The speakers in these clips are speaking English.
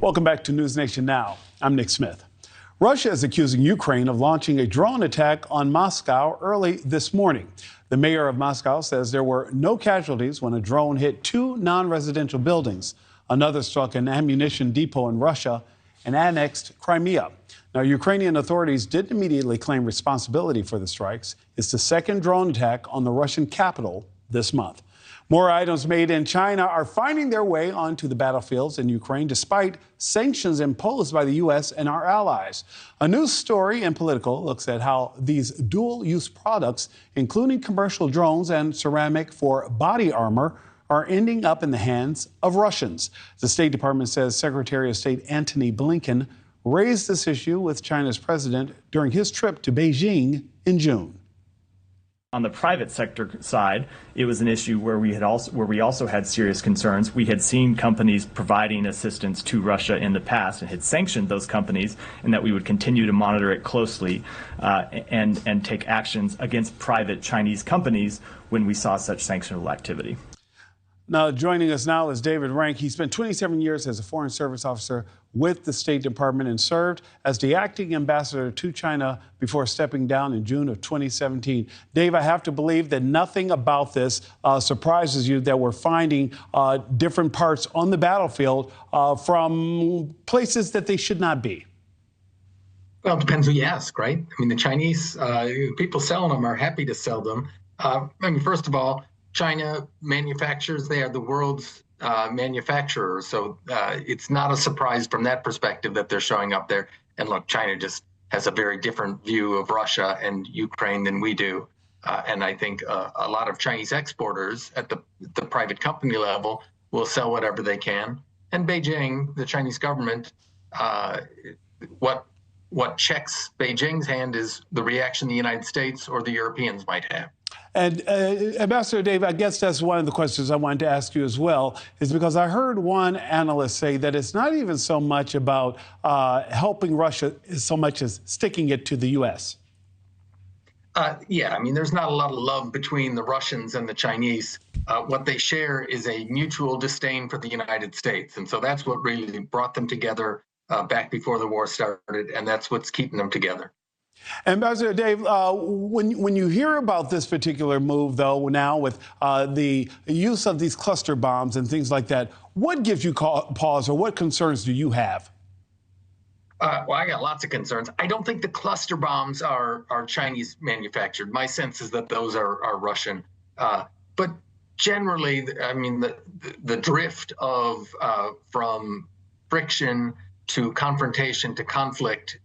Welcome back to NewsNation Now. I'm Nick Smith. Russia is accusing Ukraine of launching a drone attack on Moscow early this morning. The mayor of Moscow says there were no casualties when a drone hit two non-residential buildings. Another struck an ammunition depot in Russia and annexed Crimea. Now, Ukrainian authorities didn't immediately claim responsibility for the strikes. It's the second drone attack on the Russian capital this month. More items made in China are finding their way onto the battlefields in Ukraine despite sanctions imposed by the U.S. and our allies. A new story in Political looks at how these dual-use products, including commercial drones and ceramic for body armor, are ending up in the hands of Russians. The State Department says Secretary of State Antony Blinken raised this issue with China's president during his trip to Beijing in June. On the private sector side, it was an issue where we also had serious concerns. We had seen companies providing assistance to Russia in the past and had sanctioned those companies, and that we would continue to monitor it closely and take actions against private Chinese companies when we saw such sanctionable activity. Now, joining us now is David Rank. He spent 27 years as a Foreign Service officer with the State Department and served as the acting ambassador to China before stepping down in June of 2017. Dave, I have to believe that nothing about this surprises you, that we're finding different parts on the battlefield from places that they should not be. Well, it depends who you ask, right? I mean, the Chinese people selling them are happy to sell them. I mean, first of all, China manufactures, they are the world's manufacturer. So it's not a surprise from that perspective that they're showing up there. And look, China just has a very different view of Russia and Ukraine than we do. And I think a lot of Chinese exporters at the private company level will sell whatever they can. And Beijing, the Chinese government, what checks Beijing's hand is the reaction the United States or the Europeans might have. And Ambassador Dave, I guess that's one of the questions I wanted to ask you as well, is because I heard one analyst say that it's not even so much about helping Russia so much as sticking it to the U.S. Yeah, I mean, there's not a lot of love between the Russians and the Chinese. What they share is a mutual disdain for the United States. And so that's what really brought them together back before the war started, and that's what's keeping them together. Ambassador Dave, when you hear about this particular move, though, now with the use of these cluster bombs and things like that, what gives you pause or what concerns do you have? Well, I got lots of concerns. I don't think the cluster bombs are Chinese manufactured. My sense is that those are Russian. But generally, I mean, the drift of from friction to confrontation to conflict,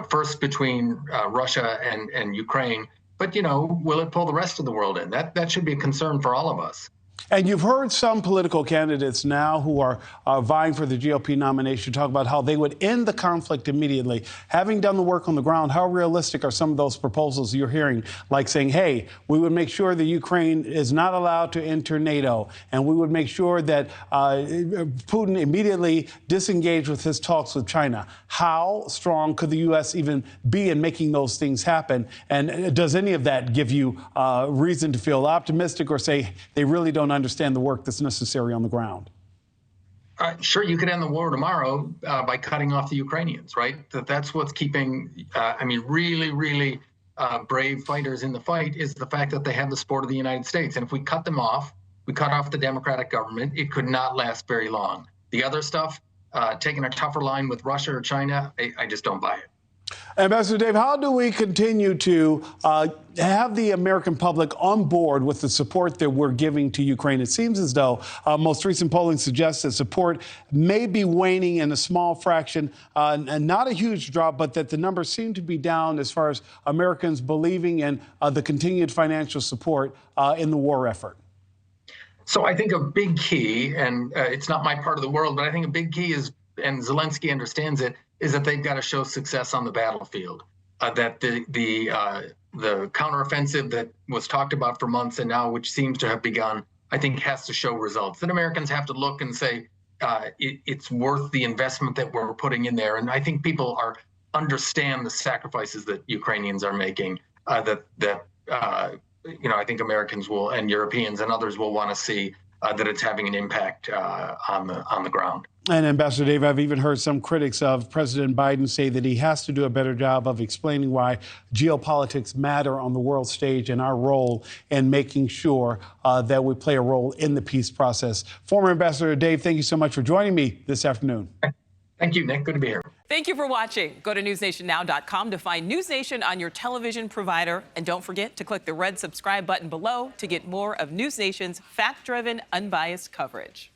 first between Russia and Ukraine, but, will it pull the rest of the world in? That should be a concern for all of us. And you've heard some political candidates now who are vying for the GOP nomination talk about how they would end the conflict immediately. Having done the work on the ground, how realistic are some of those proposals you're hearing, like saying, hey, we would make sure that Ukraine is not allowed to enter NATO, and we would make sure that Putin immediately disengage with his talks with China? How strong could the U.S. even be in making those things happen? And does any of that give you reason to feel optimistic or say they really don't understand the work that's necessary on the ground? Sure, you could end the war tomorrow by cutting off the Ukrainians, right? That's what's keeping, really brave fighters in the fight is the fact that they have the support of the United States. And if we cut them off, we cut off the democratic government, it could not last very long. The other stuff, taking a tougher line with Russia or China, I just don't buy it. Ambassador Dave, how do we continue to have the American public on board with the support that we're giving to Ukraine? It seems as though most recent polling suggests that support may be waning in a small fraction, and not a huge drop, but that the numbers seem to be down as far as Americans believing in the continued financial support in the war effort. So I think a big key, and it's not my part of the world, but I think a big key is, and Zelensky understands it, is that they've got to show success on the battlefield. That the counteroffensive that was talked about for months and now, which seems to have begun, I think has to show results. That Americans have to look and say it's worth the investment that we're putting in there. And I think people understand the sacrifices that Ukrainians are making. I think Americans will, and Europeans and others will want to see that it's having an impact on the ground. And Ambassador Dave, I've even heard some critics of President Biden say that he has to do a better job of explaining why geopolitics matter on the world stage and our role in making sure that we play a role in the peace process. Former Ambassador Dave, thank you so much for joining me this afternoon. Thank you, Nick. Good to be here. Thank you for watching. Go to newsnationnow.com to find News Nation on your television provider. And don't forget to click the red subscribe button below to get more of News Nation's fact-driven, unbiased coverage.